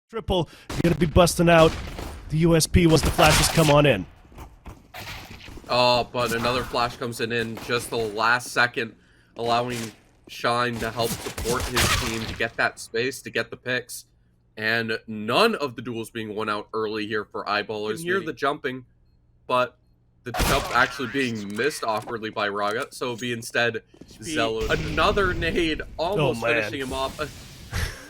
Triple, you're gonna be busting out the USP once the flashes come on in. Oh, but another flash comes in just the last second, allowing Shine to help support his team to get that space, to get the picks. And none of the duels being won out early here for Eyeballers. You can hear the jumping, but the jump actually being missed awkwardly by Raga. So it'll be instead Zello. Another nade, almost finishing him off.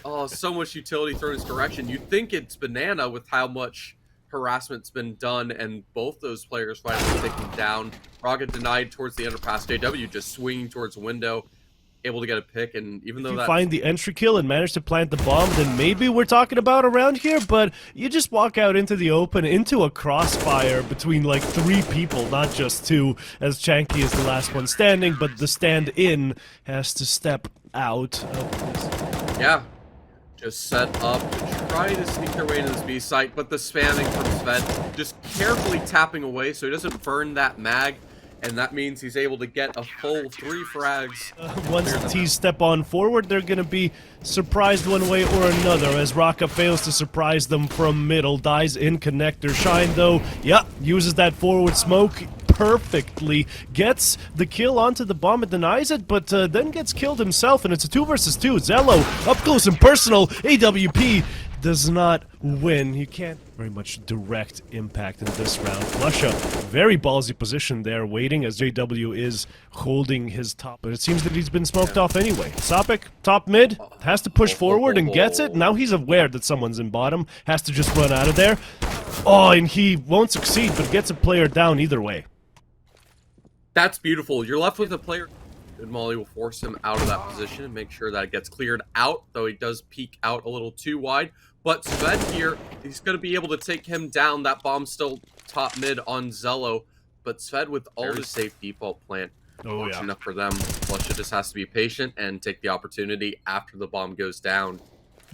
Oh, so much utility thrown his direction. You'd think it's banana with how much harassment's been done, and both those players finally taken down. Raga denied towards the underpass. JW just swinging towards the window, able to get a pick, and even though if you find the entry kill and manage to plant the bomb, then maybe we're talking about around here, but you just walk out into the open, into a crossfire between like 3 people, not just 2, as Chanky is the last one standing, but the stand-in has to step out of this. Yeah. Just set up to try to sneak their way into this B site, but the spamming from Sved just carefully tapping away so he doesn't burn that mag, and that means he's able to get a full 3 frags. Once the T's step on forward, they're gonna be surprised one way or another as Raka fails to surprise them from middle, dies in connector. Shine though, uses that forward smoke perfectly, gets the kill onto the bomb and denies it, but then gets killed himself, and it's a 2 versus 2. Zello, up close and personal. AWP does not win. You can't very much direct impact in this round. Lusha, very ballsy position there, waiting as JW is holding his top, but it seems that he's been smoked off anyway. Sopik, top mid, has to push forward and gets it. Now he's aware that someone's in bottom, has to just run out of there. Oh, and he won't succeed, but gets a player down either way. That's beautiful. You're left with a player. Good Molly will force him out of that position and make sure that it gets cleared out, though he does peek out a little too wide. But Sved here, he's going to be able to take him down. That bomb's still top mid on Zello, but Sved with all his safe default plant. Enough for them. Lusha just has to be patient and take the opportunity after the bomb goes down.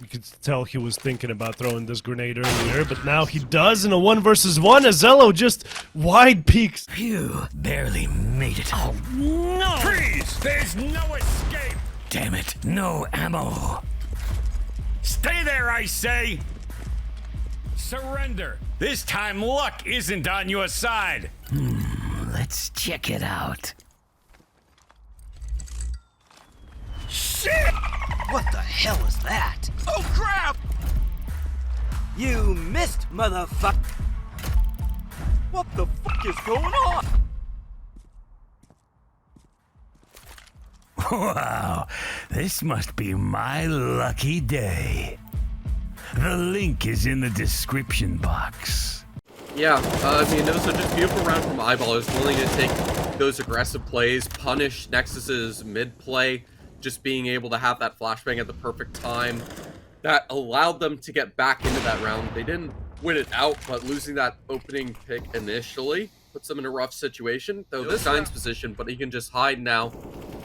You could tell he was thinking about throwing this grenade earlier, but now he does in a 1 versus 1 as Zello just wide peeks. Phew, barely made it. Oh, no! Freeze! There's no escape! Damn it, no ammo. Stay there, I say! Surrender! This time luck isn't on your side! Let's check it out. Shit! What the hell is that? Oh, crap! You missed, motherfucker! What the fuck is going on? Wow, this must be my lucky day. The link is in the description box. Yeah, I mean, it was just a beautiful round from Eyeballers, willing to take those aggressive plays, punish Nexus's mid play, just being able to have that flashbang at the perfect time. That allowed them to get back into that round. They didn't win it out, but losing that opening pick initially puts them in a rough situation. Though this Shine's position, but he can just hide now.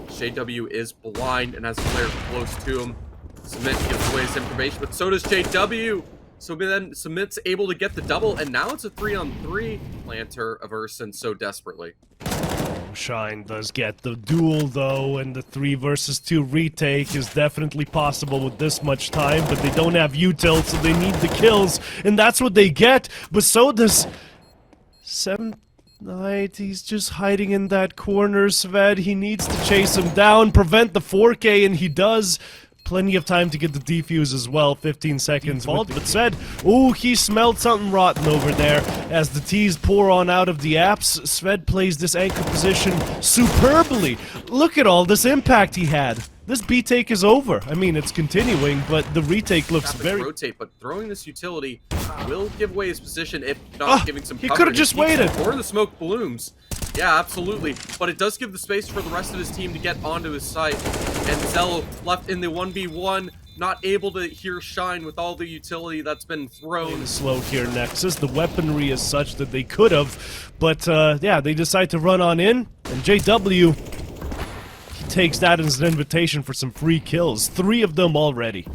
JW is blind and has a player close to him. Submit gives away his information, but so does JW. So then Submit's able to get the double, and now it's a 3-on-3 planter of Urson so desperately. Shine does get the duel though, and the 3 versus 2 retake is definitely possible with this much time, but they don't have util, so they need the kills, and that's what they get. But so does 7 Knight. He's just hiding in that corner. Sved, he needs to chase him down, prevent the 4K, and he does. Plenty of time to get the defuse as well, 15 seconds. But Sved, he smelled something rotten over there. As the T's pour on out of the apps, Sved plays this anchor position superbly. Look at all this impact he had. This B take is over. I mean, it's continuing, but the retake looks very... rotate, but throwing this utility will give away his position, if not giving some cover. He could have just waited. Or the smoke blooms. Yeah, absolutely. But it does give the space for the rest of his team to get onto his site. And Zello left in the 1v1, not able to hear Shine with all the utility that's been thrown. Slow here, Nexus. The weaponry is such that they could have, but yeah, they decide to run on in, and JW, he takes that as an invitation for some free kills. 3 of them already.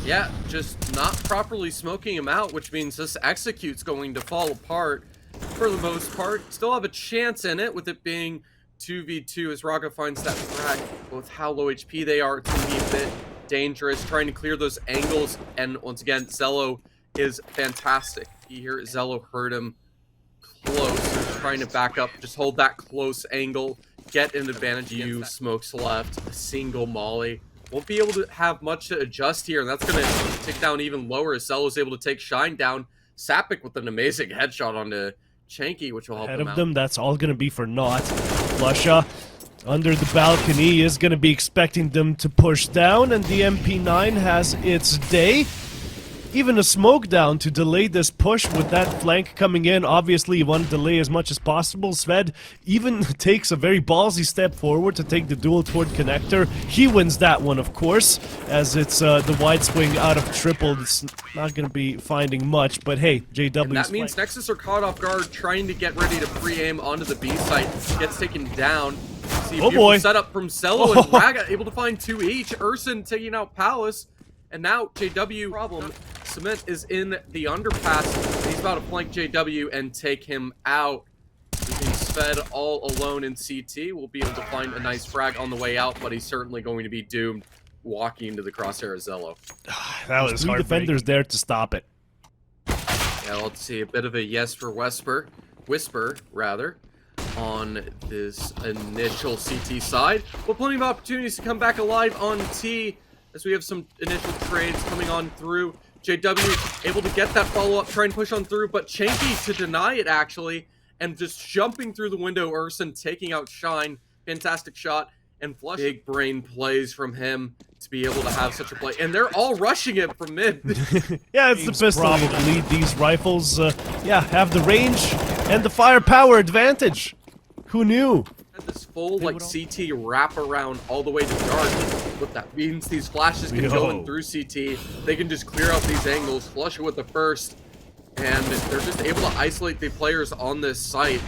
Yeah, just not properly smoking him out, which means this execute's going to fall apart for the most part. Still have a chance in it, with it being 2v2 as Raga finds that frag. With how low HP they are, it's going to be a bit dangerous, trying to clear those angles. And once again, Zello is fantastic. Here, Zello heard him close. He's trying to back up, just hold that close angle, get an advantage. You smokes left, a single molly. Won't be able to have much to adjust here, and that's going to tick down even lower as Zello's able to take Shine down. Sapik with an amazing headshot onto CHANKY, which will help Ahead him of out. them, that's all going to be for naught. Flusha under the balcony is going to be expecting them to push down, and the MP9 has its day. Even a smoke down to delay this push with that flank coming in. Obviously, you want to delay as much as possible. Sved even takes a very ballsy step forward to take the duel toward connector. He wins that one, of course, as it's the wide swing out of triple. It's not going to be finding much, but hey, JW. And that means Nexus are caught off guard, trying to get ready to pre-aim onto the B site. Gets taken down. See a beautiful setup from Zello and Raga, able to find 2 each. Urson taking out Palace. And now JW problem. Cement is in the underpass. And he's about to flank JW and take him out. He's fed all alone in CT. We'll be able to find a nice frag on the way out, but he's certainly going to be doomed walking into the crosshair of Zello. That was 3 defenders there to stop it. Yeah, let's see. A bit of a yes for Whisper, rather, on this initial CT side. But plenty of opportunities to come back alive on T, as we have some initial trades coming on through. JW able to get that follow-up, try and push on through, but CHANKY to deny it, actually, and just jumping through the window. Urson taking out Shine. Fantastic shot. And Flush. Big brain plays from him to be able to have such a play. And they're all rushing it from mid. Yeah, it's the pistol. Probably these rifles, yeah, have the range and the firepower advantage. Who knew? This full like CT wrap around all the way to dark. What that means, these flashes can go in through CT. They can just clear out these angles, flush it with the first, and they're just able to isolate the players on this site.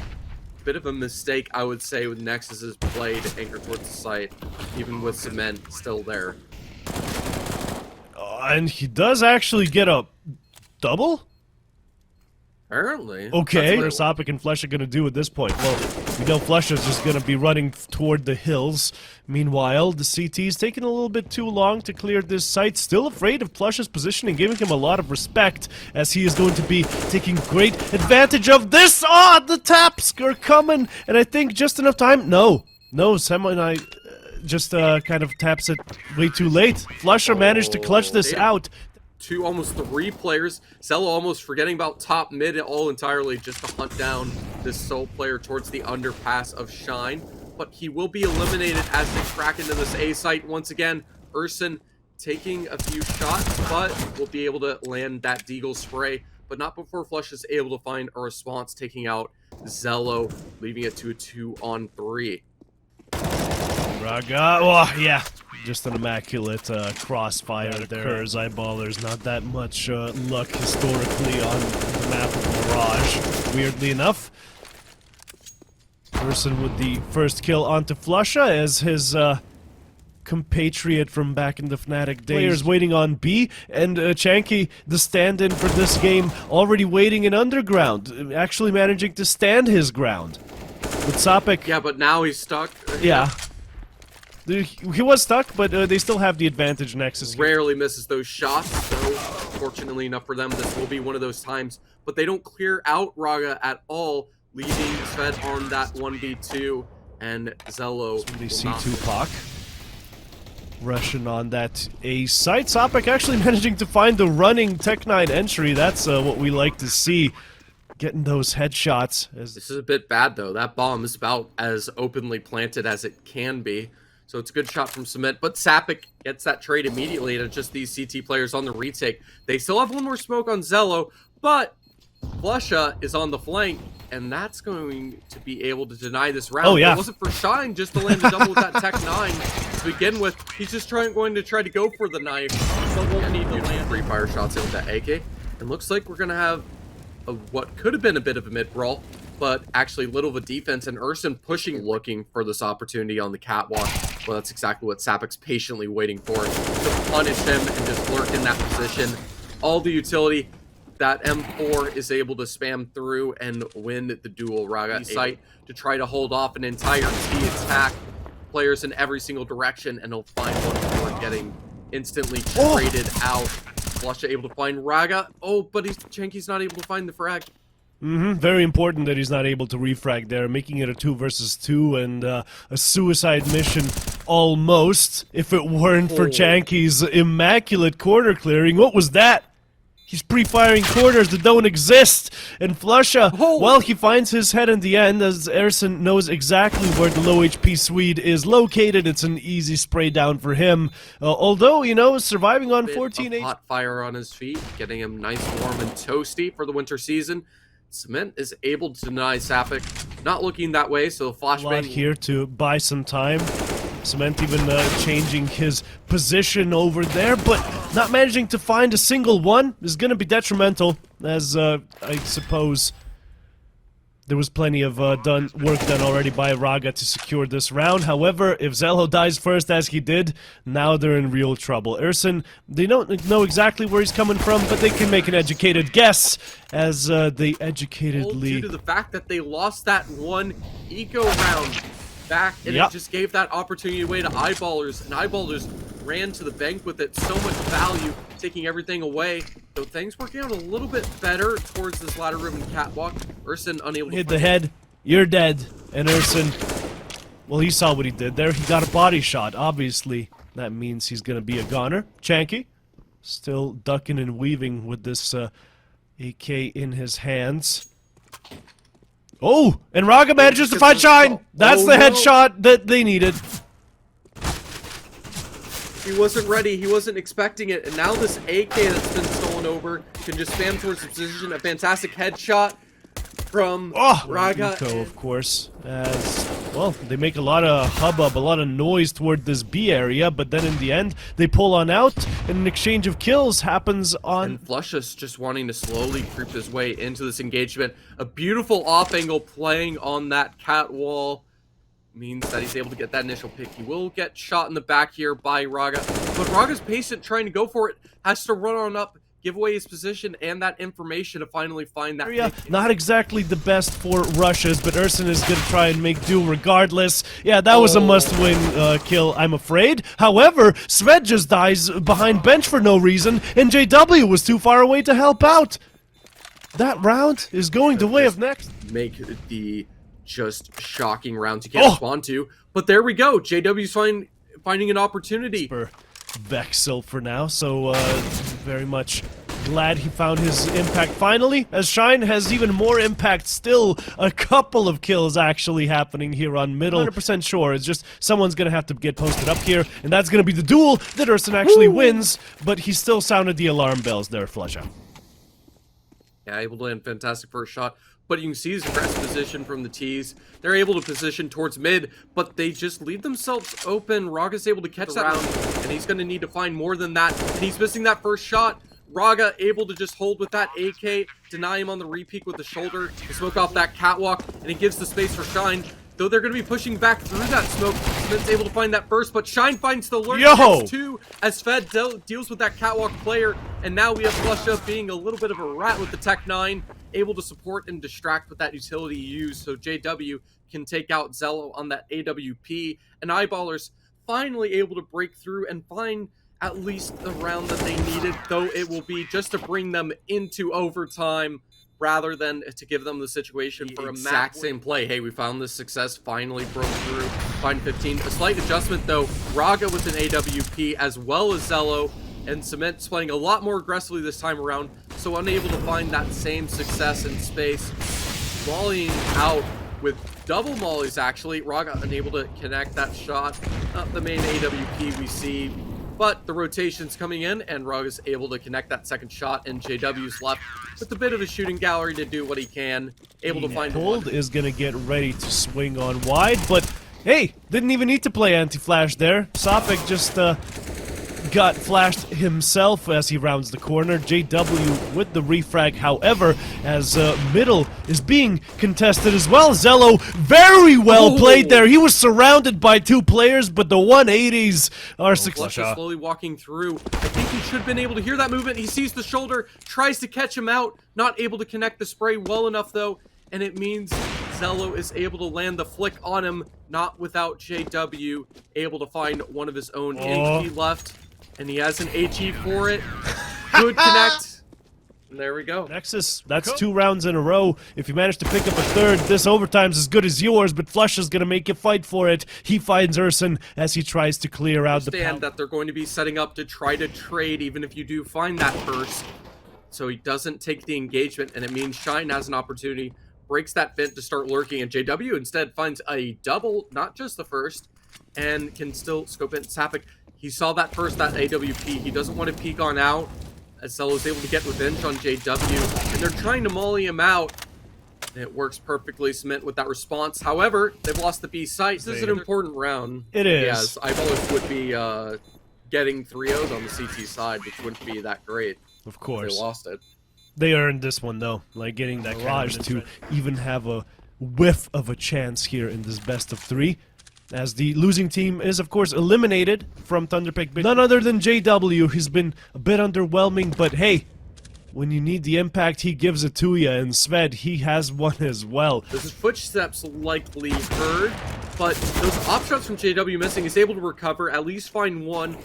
Bit of a mistake, I would say, with Nexus's play to anchor towards the site, even with Cement still there. And he does actually get a double? Apparently. Okay. What are Sapik and Flusha going to do at this point? Well, we know Flusha's just going to be running toward the hills. Meanwhile, the CT's taking a little bit too long to clear this site. Still afraid of Flusha's positioning, giving him a lot of respect, as he is going to be taking great advantage of this. Ah, the taps are coming, and I think just enough time. No, Semi just kind of taps it way too late. Flusha managed to clutch this out. Almost 3 players. Zello almost forgetting about top mid all entirely, just to hunt down this sole player towards the underpass of Shine. But he will be eliminated as they crack into this A site once again. Urson taking a few shots, but will be able to land that Deagle spray, but not before Flush is able to find a response, taking out Zello, leaving it to a 2-on-3. Raga, oh yeah. Just an immaculate crossfire there. Occurs, eyeballers, not that much luck historically on the map of Mirage. Weirdly enough. Urson with the first kill onto Flusha as his compatriot from back in the Fnatic days. Players waiting on B, and CHANKY, the stand-in for this game, already waiting in underground, actually managing to stand his ground. With Sapik... Yeah, but now he's stuck. Yeah. He was stuck, but they still have the advantage. Nexus rarely misses those shots, so fortunately enough for them, this will be one of those times. But they don't clear out Raga at all, leaving Sved on that 1v2, and Zello will see Tupac rushing on that A site. Sapik actually managing to find the running Tech9 entry. That's what we like to see. Getting those headshots. This is a bit bad, though. That bomb is about as openly planted as it can be. So it's a good shot from Cement, but Sapik gets that trade immediately to just these CT players on the retake. They still have one more smoke on Zello, but Flusha is on the flank, and that's going to be able to deny this round. Oh, yeah. It wasn't for Shine just to land a double with that Tech 9 to begin with. He's just going to try to go for the knife. But won't need to land 3 fire shots in with that AK. And looks like we're going to have what could have been a bit of a mid-brawl, but actually little of a defense, and Urson pushing, looking for this opportunity on the catwalk. Well, that's exactly what Sapik's patiently waiting for, to punish him and just lurk in that position. All the utility, that M4 is able to spam through and win the duel. Raga site to try to hold off an entire T attack. Players in every single direction, and he'll find one before getting instantly traded out. Flusha able to find Raga. Oh, but CHANKY's not able to find the frag. Very important that he's not able to refrag there, making it a 2 versus 2 and a suicide mission almost, if it weren't for CHANKY's immaculate corner clearing. What was that? He's pre-firing corners that don't exist, and Flusha, well, he finds his head in the end, as Erson knows exactly where the low HP Swede is located. It's an easy spray down for him, although, you know, surviving on 14 HP. Hot fire on his feet, getting him nice, warm, and toasty for the winter season. Cement is able to deny Sapik, not looking that way, so flashbang here to buy some time. Cement even changing his position over there, but not managing to find a single one is going to be detrimental, as I suppose there was plenty of work done already by Raga to secure this round. However, if Zello dies first as he did, now they're in real trouble. Erson, they don't know exactly where he's coming from, but they can make an educated guess, as they educatedly... due to the fact that they lost that one eco round back, and it just gave that opportunity away to Eyeballers, and Eyeballers ran to the bank with it. So much value, taking everything away. So things working out a little bit better towards this ladder room and catwalk. Erson unable to hit the head. You're dead. And Erson, well, he saw what he did there. He got a body shot. Obviously, that means he's gonna be a goner. CHANKY, still ducking and weaving with this AK in his hands. Oh, and Raga manages to find Shine. That's the headshot that they needed. He wasn't ready. He wasn't expecting it. And now this AK that's been stolen over can just spam towards the position. A fantastic headshot from Raga. Eco, of course, as well, they make a lot of hubbub, a lot of noise toward this B area, but then in the end, they pull on out, and an exchange of kills happens on... And Flusha's just wanting to slowly creep his way into this engagement. A beautiful off angle playing on that cat wall means that he's able to get that initial pick. He will get shot in the back here by Raga, but Raga's patient, trying to go for it, has to run on up, give away his position and that information to finally find that pick. Not exactly the best for rushes, but Erson is going to try and make do regardless. Yeah, that was a must-win kill, I'm afraid. However, Sved just dies behind bench for no reason, and JW was too far away to help out. That round is going the way of Next. Make the just shocking round to get spawned to, but there we go. JW's finding an opportunity. For Vexel for now, so very much glad he found his impact finally, as Shine has even more impact still. A couple of kills actually happening here on middle. 100% sure, it's just someone's gonna have to get posted up here, and that's gonna be the duel that Erson actually wins, but he still sounded the alarm bells there, Flusha. Yeah, able to land fantastic first shot, but you can see his aggressive position from the T's. They're able to position towards mid, but they just leave themselves open. Raga's able to catch that round, and he's going to need to find more than that. And he's missing that first shot. Raga able to just hold with that AK, deny him on the re-peek with the shoulder, to smoke off that catwalk, and it gives the space for Shine. Though they're going to be pushing back through that smoke, Smith's able to find that first, but Shine finds the lurk too, as Fed deals with that catwalk player, and now we have Flusha being a little bit of a rat with the Tech 9, able to support and distract with that utility use, so JW can take out Zello on that AWP, and Eyeballers finally able to break through and find at least the round that they needed, though it will be just to bring them into overtime, rather than to give them the situation for a exact same play. Hey, we found this success, finally broke through, find 15. A slight adjustment though, Raga with an AWP as well as Zello, and Cement's playing a lot more aggressively this time around, so unable to find that same success in space. Volleying out with double mollies actually, Raga unable to connect that shot. Not the main AWP we see, but the rotation's coming in, and Raga's able to connect that second shot, and JW's left with a bit of a shooting gallery to do what he can. Able to find Cold is going to get ready to swing on wide, but hey, didn't even need to play anti-flash there. Sapik just got flashed himself as he rounds the corner. JW with the refrag, however, as middle is being contested as well. Zello very well played there. He was surrounded by two players, but the 180s are successful. Slowly walking through. I think he should have been able to hear that movement. He sees the shoulder, tries to catch him out, not able to connect the spray well enough though, and it means Zello is able to land the flick on him, not without JW able to find one of his own. HP left. And he has an HE for it. Good connect. And there we go. Nexus, that's 2 rounds in a row. If you manage to pick up a third, this overtime's as good as yours, but Flush is gonna make you fight for it. He finds Urson as he tries to clear out the Understand that they're going to be setting up to try to trade even if you do find that first. So he doesn't take the engagement, and it means Shine has an opportunity, breaks that vent to start lurking, and JW instead finds a double, not just the first, and can still scope in. Sapik, he saw that first, that AWP. He doesn't want to peek on out, as Zello is able to get revenge on JW, and they're trying to molly him out. And it works perfectly, Cement, with that response. However, they've lost the B site. This is an important round. It is. Yes, HiGHLiGHTS would be getting 3-0'd on the CT side, which wouldn't be that great. Of course. They lost it. They earned this one, though. Like, getting that garage to even have a whiff of a chance here in this best of 3. As the losing team is, of course, eliminated from Thunderpick. None other than JW, who's been a bit underwhelming, but hey, when you need the impact, he gives it to you, and Sved, he has one as well. Those footsteps likely heard, but those op shots from JW missing, he's able to recover, at least find one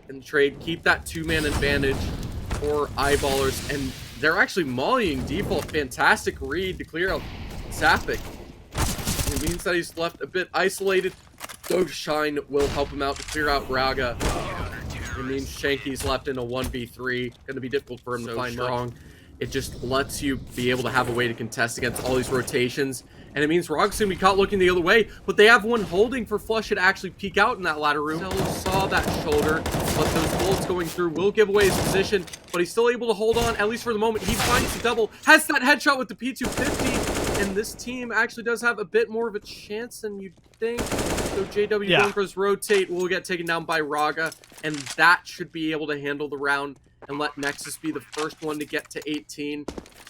in the trade, keep that 2-man advantage for eyeballers, and they're actually mollying default. Fantastic read to clear out Sapik. It means that he's left a bit isolated, though Shine will help him out to clear out Raga. It means Shanky's left in a 1v3. Going to be difficult for him to find wrong. It just lets you be able to have a way to contest against all these rotations. And it means Raga's going to be caught looking the other way, but they have one holding for Flush to actually peek out in that ladder room. Zello saw that shoulder, but those bullets going through will give away his position, but he's still able to hold on, at least for the moment. He finds the double, has that headshot with the P250, and this team actually does have a bit more of a chance than you'd think. So JW going for his rotate will get taken down by Raga, and that should be able to handle the round and let Nexus be the first one to get to 18.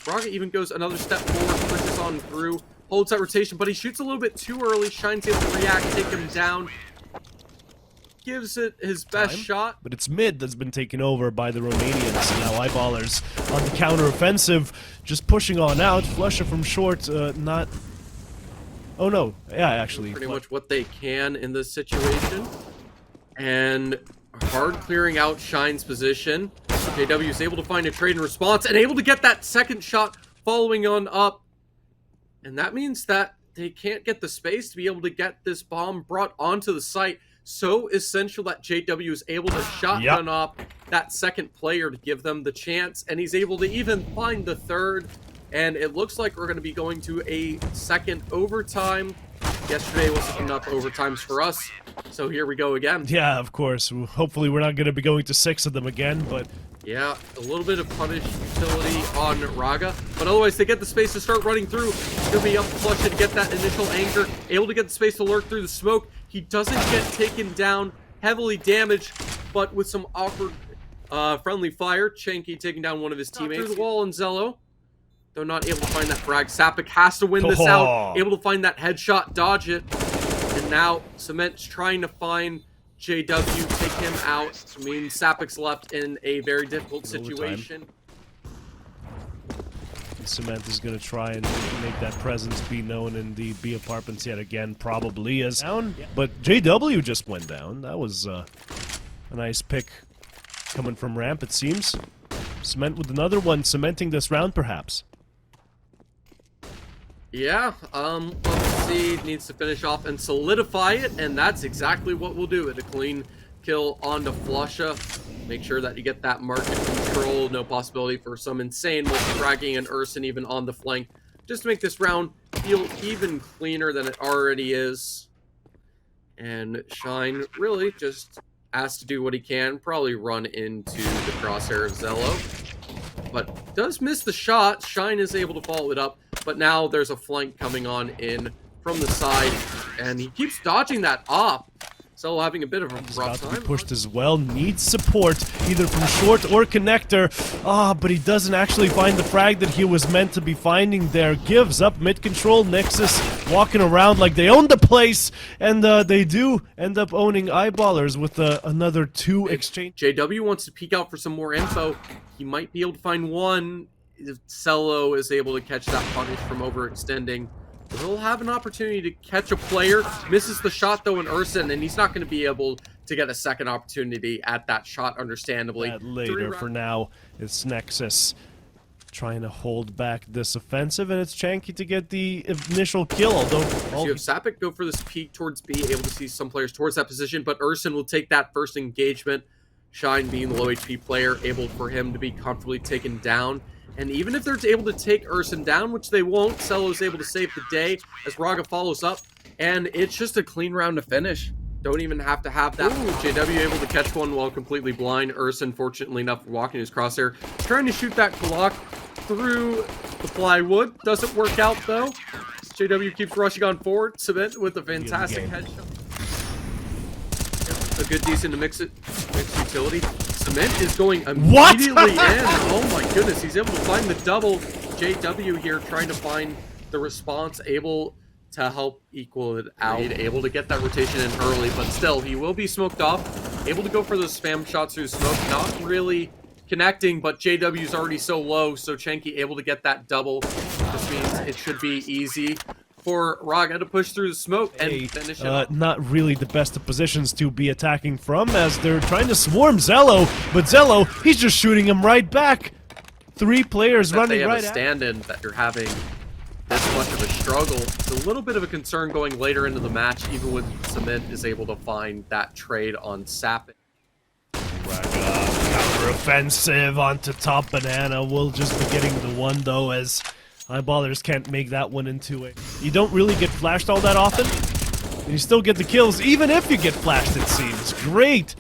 Raga even goes another step forward, pushes on through, holds that rotation, but he shoots a little bit too early. Shine's able to react, take him down. Gives it his best shot. But it's mid that's been taken over by the Romanians. Now eyeballers on the counter-offensive, just pushing on out. Flusher from short, not... Oh no, yeah, actually. Pretty much what they can in this situation. And hard clearing out Shine's position. JW is able to find a trade in response and able to get that second shot following on up. And that means that they can't get the space to be able to get this bomb brought onto the site. So essential that JW is able to shotgun up that second player to give them the chance. And he's able to even find the third. And it looks like we're going to be going to a second overtime. Yesterday was enough overtimes for us. So here we go again. Yeah, of course. Hopefully we're not going to be going to 6 of them again, but... Yeah, a little bit of punish utility on Raga, but otherwise they get the space to start running through. He'll be up Flush to get that initial anchor, able to get the space to lurk through the smoke. He doesn't get taken down, heavily damaged, but with some awkward friendly fire. CHANKY taking down one of his teammates through the wall, and Zello, though not able to find that frag. Sapik has to win this out, able to find that headshot, dodge it, and now Cement's trying to find JW, take him out. I mean, Sapik's left in a very difficult situation. Cement is going to try and make that presence be known in the B apartments yet again, probably as down. But JW just went down. That was a nice pick coming from ramp, it seems. Cement with another one, cementing this round, perhaps. Yeah, let's see, needs to finish off and solidify it, and that's exactly what we'll do. A clean kill onto Flusha. Make sure that you get that market control, no possibility for some insane multi-fragging and Urson even on the flank, just to make this round feel even cleaner than it already is. And Shine really just has to do what he can, probably run into the crosshair of Zello, but does miss the shot. Shine is able to follow it up, but now there's a flank coming on in from the side, and he keeps dodging that op. So having a bit of a rough time. Pushed as well, needs support either from short or connector. But he doesn't actually find the frag that he was meant to be finding there. Gives up mid control. Nexus walking around like they own the place, and they do end up owning eyeballers with another 2 exchange. JW wants to peek out for some more info. He might be able to find one if Zello is able to catch that punish from overextending. He'll have an opportunity to catch a player. Misses the shot, though, in Urson, and he's not going to be able to get a second opportunity at that shot, understandably. That later, for now, it's Nexus trying to hold back this offensive, and it's Chanky to get the initial kill, although... So you have Sapik go for this peek towards B, able to see some players towards that position, but Urson will take that first engagement. Shine being the low HP player, able for him to be comfortably taken down. And even if they're able to take Urson down, which they won't, Cello's able to save the day as Raga follows up, and it's just a clean round to finish. Don't even have to have that. Ooh, JW able to catch one while completely blind. Urson, fortunately enough, walking his crosshair, trying to shoot that clock through the plywood. Doesn't work out, though. JW keeps rushing on forward. Cement with a fantastic headshot. A good, decent mixed utility. Cement is going immediately in. Oh my goodness, he's able to find the double. JW here trying to find the response, able to help equal it out. Able to get that rotation in early, but still, he will be smoked off. Able to go for those spam shots through smoke. Not really connecting, but JW's already so low, so Chanky able to get that double. This means it should be easy for Raga to push through the smoke and finish it up. Not really the best of positions to be attacking from, as they're trying to swarm Zello, but Zello, he's just shooting him right back. 3 players running right at him. They have a stand-in that you're having this much of a struggle. It's a little bit of a concern going later into the match, even when Cement is able to find that trade on Sapik. Counter-offensive onto top banana. We'll just be getting the one, though, as HiGHLiGHTS can't make that one into it. You don't really get flashed all that often, and you still get the kills, even if you get flashed, it seems. Great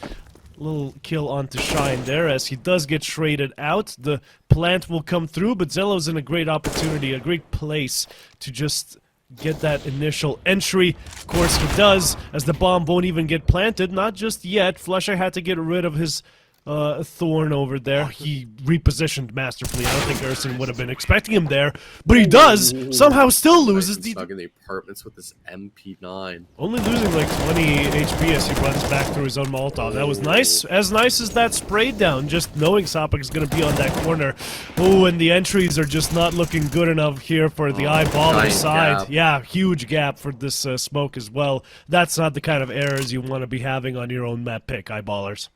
little kill onto Shine there, as he does get traded out. The plant will come through, but Zello's in a great opportunity, a great place to just get that initial entry. Of course he does, as the bomb won't even get planted. Not just yet. Flusher had to get rid of his Thorn over there. He repositioned masterfully. I don't think Urson would have been expecting him there, but he does. Somehow still loses the... Stuck in the apartments with this MP9. Only losing like 20 HP as he runs back through his own Molotov. That was nice. As nice as that spray down, just knowing Sapik is going to be on that corner. Oh, and the entries are just not looking good enough here for the HiGHLiGHTS side. Gap. Yeah, huge gap for this smoke as well. That's not the kind of errors you want to be having on your own map pick, HiGHLiGHTS.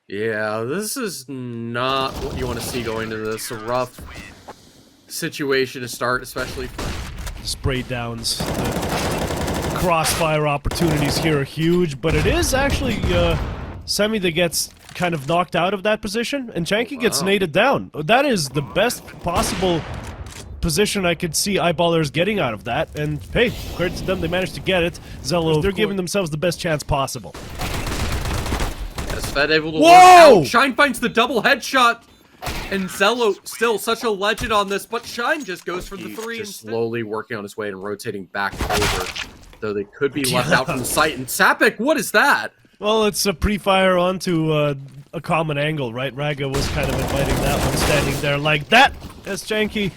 Yeah, this is not what you want to see going into this. A rough situation to start, especially for spray downs. The crossfire opportunities here are huge, but it is actually Semi that gets kind of knocked out of that position, and Chanky gets naded down. That is the best possible position I could see HiGHLiGHTS getting out of that, and hey, credit to them, they managed to get it. Zello, they're giving themselves the best chance possible. Fed able to work out. Shine finds the double headshot, and Zello still such a legend on this, but Shine just goes for the 3 and slowly working on his way and rotating back over, though they could be left out from the sight. And Sapik, what is that? Well, it's a pre-fire onto a common angle, right? Raga was kind of inviting that one, standing there like that, as Chanky,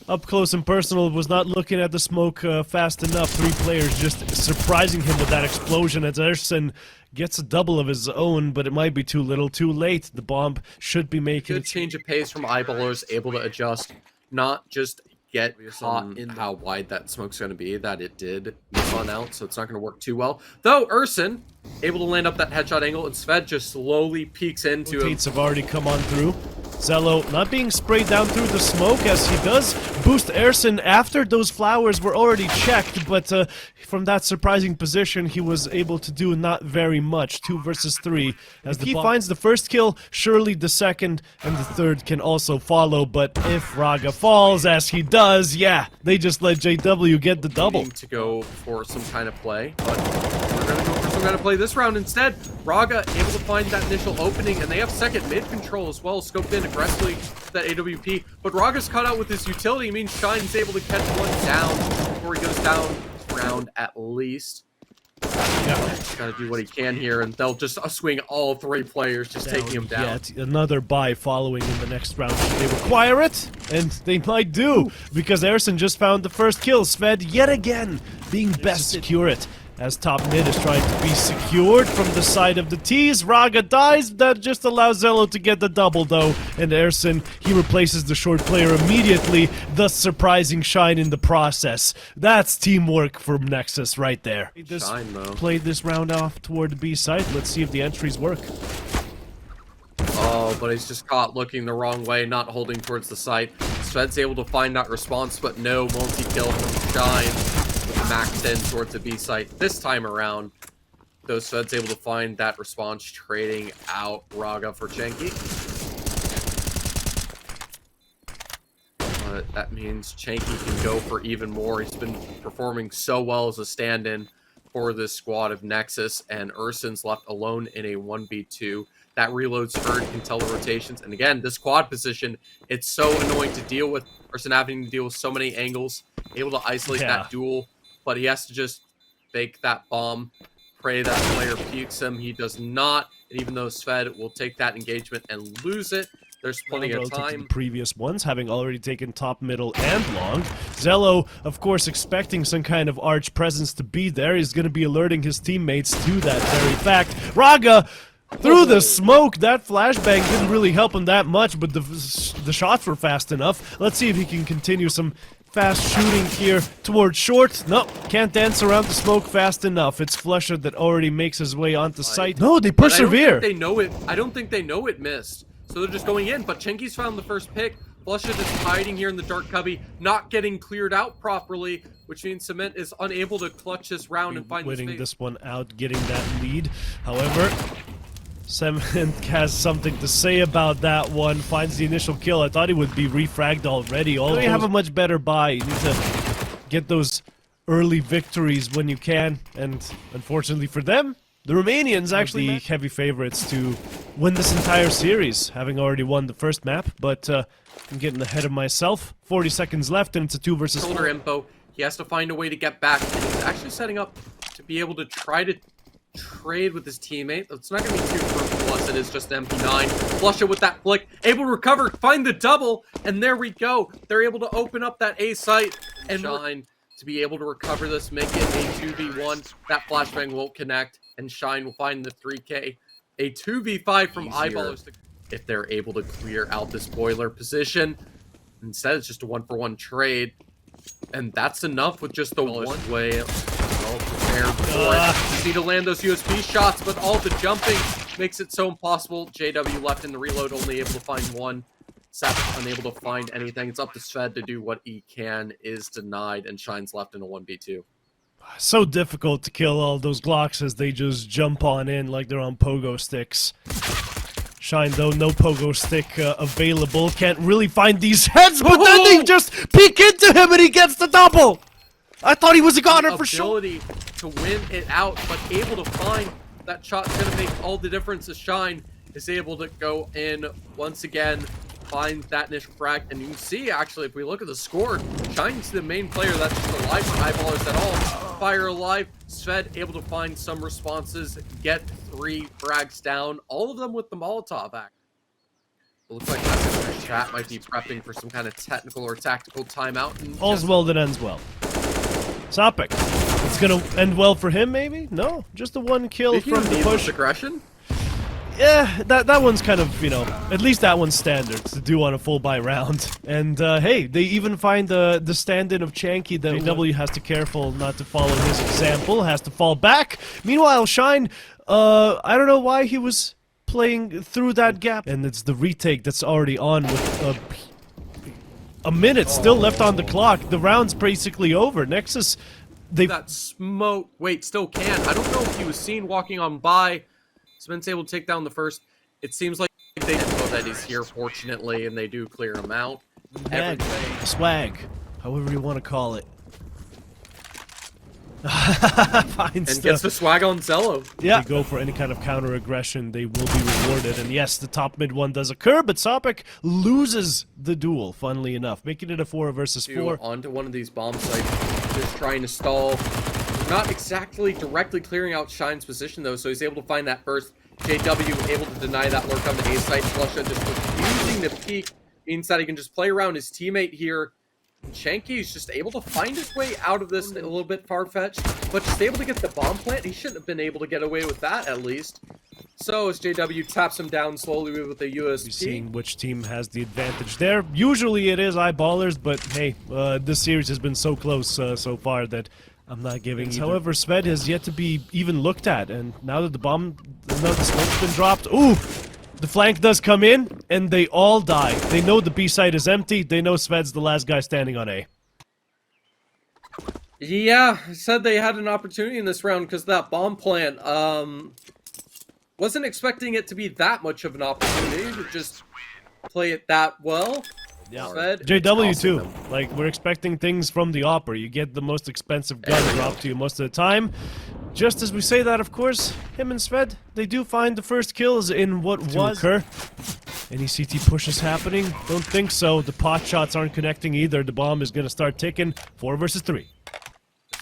up close and personal, was not looking at the smoke fast enough. 3 players just surprising him with that explosion, as Erson gets a double of his own, but it might be too little, too late. The bomb should be making good change of pace from HiGHLiGHTS, able to adjust, not just get caught in how wide that smoke's going to be, that it did miss on out, so it's not going to work too well. Though Urson able to land up that headshot angle, and Sved just slowly peeks into him. Rotates have already come on through. Zello not being sprayed down through the smoke, as he does boost Erson after those flowers were already checked, but from that surprising position he was able to do not very much. 2 versus 3. As he finds the first kill, surely the second and the third can also follow, but if Raga falls, as he does, yeah, they just let JW get the double. To go for some kind of play, but we're going to go for some kind of play this round instead. Raga able to find that initial opening, and they have second mid control as well, scoped in aggressively that AWP, but Raga's caught out with his utility. It means Shine's able to catch one down before he goes down round at least. Yeah, he's got to do what he can here, and they'll just swing all 3 players, just taking him down. Yet another buy following in the next round. Should they require it? And they might do, because Erson just found the first kill. Sved yet again being best to secure it. as top mid is trying to be secured from the side of the T's. Raga dies, that just allows Zello to get the double though, and Ersin, he replaces the short player immediately, thus surprising Shine in the process. That's teamwork from Nexus right there. Shine, though. Played this round off toward the B side, let's see if the entries work. Oh, but he's just caught looking the wrong way, not holding towards the site. Sved's able to find that response, but no multi-kill from Shine. Max in towards the B site this time around. Though Sved's able to find that response, trading out Raga for CHANKY. But that means CHANKY can go for even more. He's been performing so well as a stand-in for this squad of Nexus, and Ursin's left alone in a 1v2. That reloads Herd can tell the rotations. And again, this quad position, it's so annoying to deal with. Ursin having to deal with so many angles, able to isolate that duel. But he has to just fake that bomb, pray that player pukes him. He does not, and even though Sved will take that engagement and lose it, there's plenty of time. The previous ones, having already taken top, middle, and long. Zello, of course, expecting some kind of arch presence to be there. He's going to be alerting his teammates to that very fact. Raga, through the smoke, that flashbang didn't really help him that much, but the shots were fast enough. Let's see if he can continue some fast shooting here towards short. No, can't dance around the smoke fast enough. It's Flusher that already makes his way onto site. No, they persevere. I don't think they know it. I don't think they know it missed. So they're just going in. But CHANKY's found the first pick. Flusher just hiding here in the dark cubby, not getting cleared out properly, which means Cement is unable to clutch this round and find winning this one out, getting that lead. However, Cement has something to say about that one. Finds the initial kill. I thought he would be refragged already. You have a much better buy. You need to get those early victories when you can. And unfortunately for them, the Romanians actually the heavy favorites to win this entire series, having already won the first map. But I'm getting ahead of myself. 40 seconds left, and it's a 2 versus 4. Shoulder info. He has to find a way to get back. And he's actually setting up to be able to try to trade with his teammate. It's not going to be too fruitful as it is just MP9. Flusher with that flick, able to recover, find the double, and there we go. They're able to open up that A site and Shine to be able to recover this, make it a 2v1. That flashbang won't connect, and Shine will find the 3K. A 2v5 from Eyeballs if they're able to clear out this boiler position. Instead, it's just a 1-for-1 trade, and that's enough with just the one way. Well prepared for it. Just need to land those USB shots, but all the jumping makes it so impossible. JW left in the reload, only able to find one. Sap unable to find anything. It's up to Sved to do what he can, is denied, and Shine's left in a 1v2. So difficult to kill all those Glocks as they just jump on in like they're on pogo sticks. Shine, though, no pogo stick available. Can't really find these heads, but then they just peek into him and he gets the double! I thought he was a goner for sure. Ability to win it out, but able to find that shot's going to make all the difference as Shine is able to go in once again, find that initial frag, and you can see, actually, if we look at the score, Shine's the main player that's just alive for Eyeballers at all. Fire alive, Sved able to find some responses, get 3 frags down, all of them with the Molotov act. It looks like Nexus chat might be prepping for some kind of technical or tactical timeout. All's well that ends well. Sopik. It's gonna end well for him, maybe? No, just the 1 kill from the push. Aggression? Yeah, that one's kind of, you know, at least that one's standard to do on a full buy round. And, hey, they even find the stand-in of CHANKY. The W has to careful not to follow his example, has to fall back. Meanwhile, Shine, I don't know why he was playing through that gap. And it's the retake that's already on with a minute still left on the clock. The round's basically over. Nexus, they... That smoke... Wait, still can. I don't know if he was seen walking on by. Cement's able to take down the first. It seems like they know that he's here, fortunately, and they do clear him out. Swag, however you want to call it. And gets the swag on Zello. Yeah. If they go for any kind of counter-aggression, they will be rewarded. And yes, the top mid one does occur, but Sopik loses the duel, funnily enough, making it a 4 versus 4. Onto one of these bomb sites, just trying to stall. Not exactly directly clearing out Shine's position, though, so he's able to find that first. JW able to deny that lurk on the A site. Flusha just refusing to peek, means that he can just play around his teammate here. CHANKY is just able to find his way out of this a little bit far-fetched, but just able to get the bomb plant. He shouldn't have been able to get away with that, at least. So as JW taps him down slowly with the USP. Seeing which team has the advantage there. Usually it is eyeballers, but hey, this series has been so close so far that I'm not giving either. However, Sved has yet to be even looked at, and now that now the smoke's been dropped, ooh! The flank does come in, and they all die. They know the B site is empty. They know Sved's the last guy standing on A. Yeah, I said they had an opportunity in this round because that bomb plant. Wasn't expecting it to be that much of an opportunity to just play it that well. Yeah, Sved, JW too. Like, we're expecting things from the Opera. You get the most expensive gun dropped to you most of the time. Just as we say that, of course, him and Sved, they do find the first kills in what was occur. Any CT pushes happening? Don't think so. The pot shots aren't connecting either. The bomb is going to start ticking. 4 versus 3.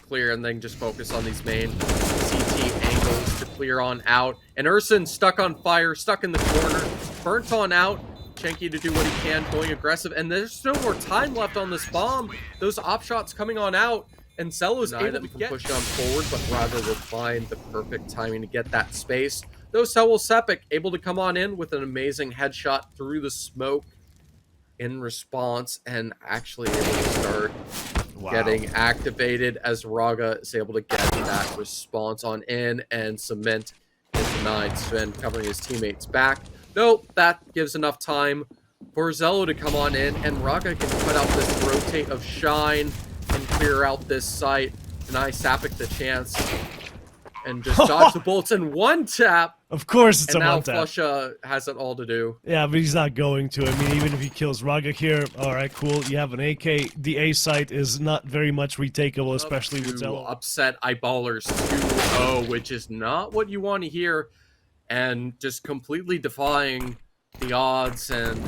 Clear, and then just focus on these main CT angles to clear on out. And Urson stuck on fire, stuck in the corner, burnt on out. CHANKY to do what he can, going aggressive, and there's no more time left on this bomb. Those op shots coming on out, and Celo's able to push on forward, but rather will find the perfect timing to get that space. Though Celo Sepik able to come on in with an amazing headshot through the smoke in response, and actually able to start getting activated as Raga is able to get that response on in and cement his denied. Sven covering his teammates back. Nope, that gives enough time for Zelo to come on in, and Raga can put out this rotate of Shine and clear out this site, deny Sapik the chance, and just dodge the bullets in one tap. Of course it's and a now one tap. Flusha has it all to do. Yeah, but he's not going to. I mean, even if he kills Raga here, alright, cool. You have an AK. The A site is not very much retakeable, especially with Zelo. Upset eyeballers 2-0, which is not what you want to hear. And just completely defying the odds, and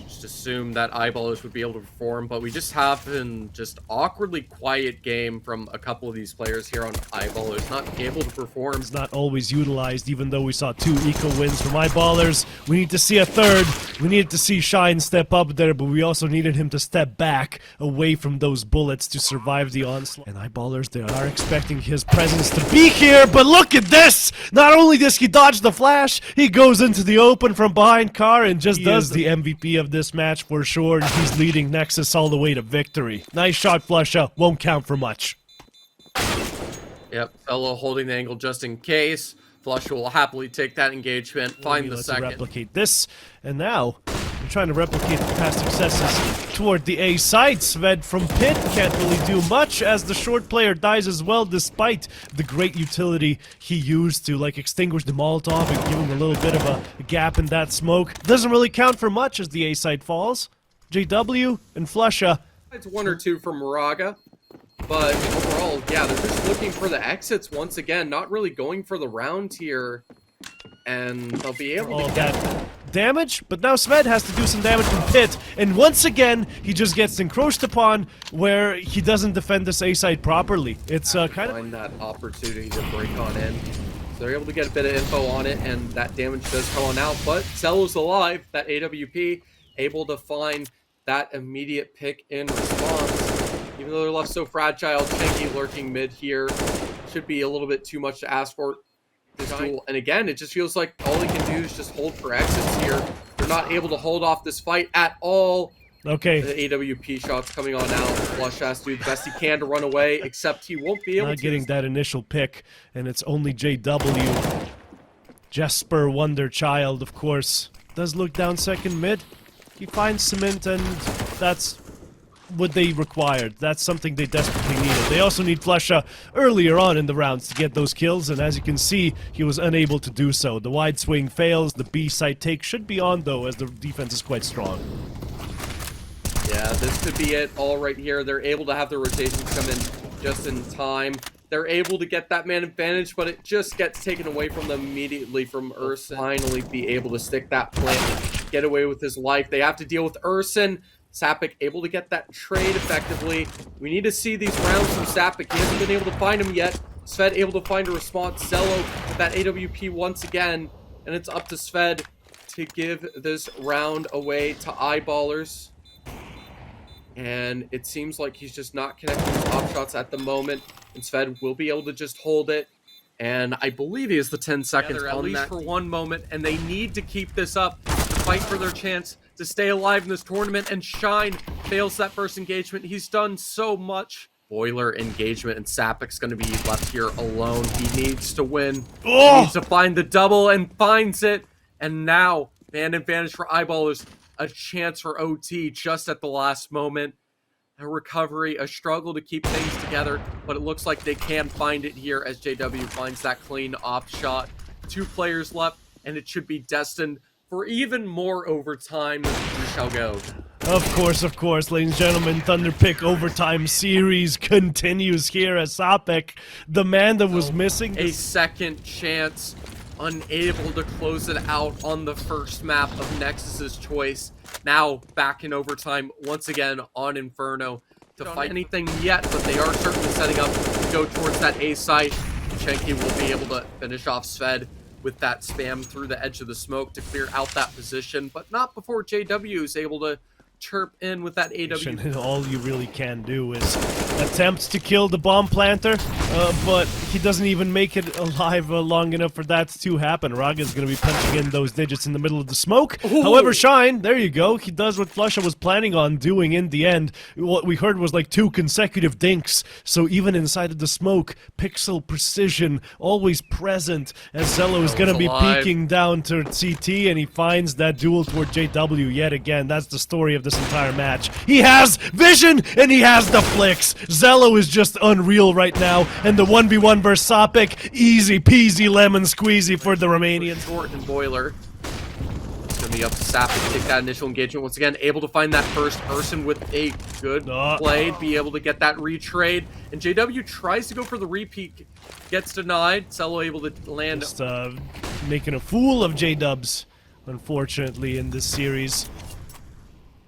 just assume that eyeballers would be able to perform, but we just have an just awkwardly quiet game from a couple of these players here on eyeballers, not able to perform. It's not always utilized, even though we saw 2 eco wins from eyeballers. We need to see a third. We needed to see Shine step up there, but we also needed him to step back away from those bullets to survive the onslaught. And eyeballers, they are expecting his presence to be here, but look at this! Not only does he dodge the flash, he goes into the open from behind car and just does the MVP of this match for sure, and he's leading Nexus all the way to victory. Nice shot, Flusha. Won't count for much. Yep, Fellow holding the angle just in case. Flusha will happily take that engagement, find the second. Replicate this, and now we're trying to replicate the past successes toward the A side. Sved from pit can't really do much as the short player dies as well, despite the great utility he used to like extinguish the Molotov and give him a little bit of a gap in that smoke. Doesn't really count for much as the A side falls. JW and Flusha. It's 1 or 2 from Raga. But overall, yeah, they're just looking for the exits once again, not really going for the round here. And they'll be able to get that damage, but now Sved has to do some damage from pit, and once again, he just gets encroached upon where he doesn't defend this A side properly. It's kind of find that opportunity to break on in. So they're able to get a bit of info on it, and that damage does come on out, but Celo's alive, that AWP, able to find that immediate pick in response. Even though they're left so fragile, CHANKY lurking mid here should be a little bit too much to ask for this duel. And again, it just feels like all he can do is just hold for exits here. They're not able to hold off this fight at all. Okay. The AWP shots coming on out. Flush has to do the best he can to run away, except he won't be able to. Not getting that initial pick, and it's only JW. Jesper Wonderchild, of course, does look down second mid. He finds cement, and that's what they required. That's something they desperately needed. They also need Flusha earlier on in the rounds to get those kills, and as you can see, he was unable to do so. The wide swing fails. The B side take should be on, though, as the defense is quite strong. Yeah, this could be it all right here. They're able to have the rotations come in just in time. They're able to get that man advantage, but it just gets taken away from them immediately from Urson. Finally be able to stick that plant, get away with his life. They have to deal with Urson. Sapik able to get that trade effectively. We need to see these rounds from Sapik. He hasn't been able to find him yet. Sved able to find a response. Zelo with that AWP once again. And it's up to Sved to give this round away to eyeballers. and it seems like he's just not connecting his top shots at the moment. And Sved will be able to just hold it. And I believe he has the 10 seconds at least for one moment, and they need to keep this up to fight for their chance to stay alive in this tournament. And Shine fails that first engagement. He's done so much. Boiler engagement, and Sapic's going to be left here alone. He needs to win. He needs to find the double, and finds it. And now, man advantage for Eyeballers. A chance for OT just at the last moment. A recovery, a struggle to keep things together, but it looks like they can find it here as JW finds that clean off shot. 2 players left, and it should be destined for even more overtime. We shall go. Of course, ladies and gentlemen, Thunderpick overtime series continues here as Sapik, the man that was missing. A second chance, unable to close it out on the first map of Nexus's choice. Now back in overtime once again on Inferno to fight anything yet, but they are certainly setting up to go towards that A site. CHANKY will be able to finish off Sved with that spam through the edge of the smoke to clear out that position, but not before JW is able to chirp in with that AW. All you really can do is attempt to kill the bomb planter, but he doesn't even make it alive long enough for that to happen. Raga's going to be punching in those digits in the middle of the smoke. Ooh. However, Shine, there you go. He does what Flusha was planning on doing in the end. What we heard was like 2 consecutive dinks, so even inside of the smoke, pixel precision always present as Zello is going to be peeking down to CT, and he finds that duel toward JW yet again. That's the story of this entire match. He has vision and he has the flicks. Zello is just unreal right now, and the 1v1 versus Sapik, easy peasy lemon squeezy for the Romanians. Short and Boiler. It's gonna be up to Sapik to take that initial engagement once again, able to find that first person with a good play, be able to get that retrade, and JW tries to go for the repeat, gets denied. Zello able to land. Just making a fool of J-Dubs, unfortunately, in this series.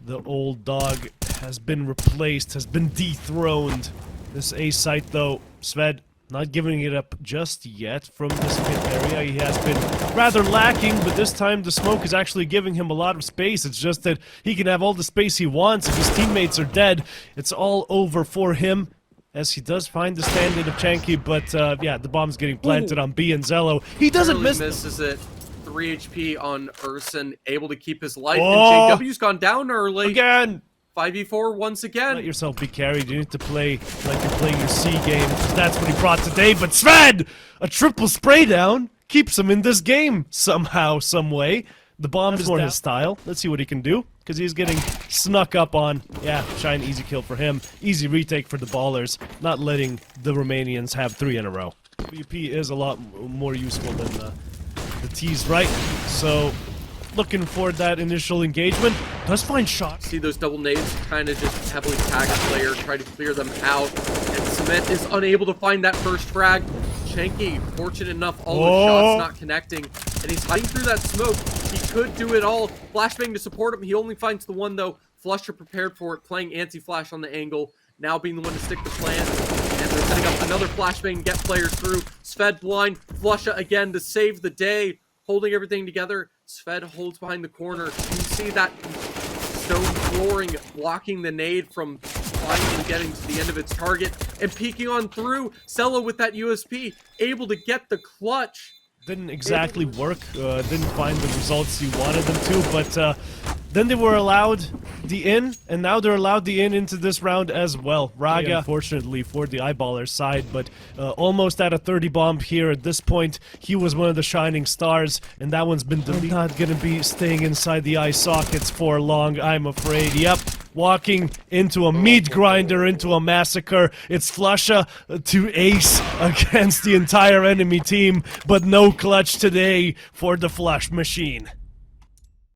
The old dog has been replaced, has been dethroned. This A site, though, Sved not giving it up just yet from this pit area. He has been rather lacking, but this time the smoke is actually giving him a lot of space. It's just that he can have all the space he wants. If his teammates are dead, it's all over for him, as he does find the stand-in of CHANKY, but yeah, the bomb's getting planted on B and Zello. He doesn't misses it. 3 HP on Urson, able to keep his life, and JW's gone down early. Again! 5v4 once again. Let yourself be carried. You need to play like you're playing your C game, because that's what he brought today. But Sved! A triple spray down keeps him in this game somehow, some way. The bomb is more his style. Let's see what he can do, because he's getting snuck up on. Yeah, Shine, easy kill for him. Easy retake for the Ballers, not letting the Romanians have 3 in a row. WP is a lot more useful than the T's right, so looking for that initial engagement. Does find shots. See those double nades kind of just heavily tag a player, try to clear them out, and Cement is unable to find that first frag. CHANKY, fortunate enough, all the shots not connecting, and he's hiding through that smoke. He could do it all. Flashbang to support him. He only finds the one, though. Flusha prepared for it, playing anti-flash on the angle, now being the one to stick the plan. And they're setting up another flashbang, get players through. Sved blind, Flusha again to save the day, holding everything together. Sved holds behind the corner. You can see that stone flooring blocking the nade from finally getting to the end of its target and peeking on through. Zello with that USP, able to get the clutch. Didn't exactly work, didn't find the results you wanted them to, but then they were allowed the in, and now they're allowed the in into this round as well. Raga, unfortunately for the Eyeballer's side, but almost at a 30 bomb here at this point. He was one of the shining stars, and that one's been deleted. Not gonna be staying inside the eye sockets for long, I'm afraid. Yep. Walking into a meat grinder, into a massacre. It's Flusha to ace against the entire enemy team, but no clutch today for the Flush Machine.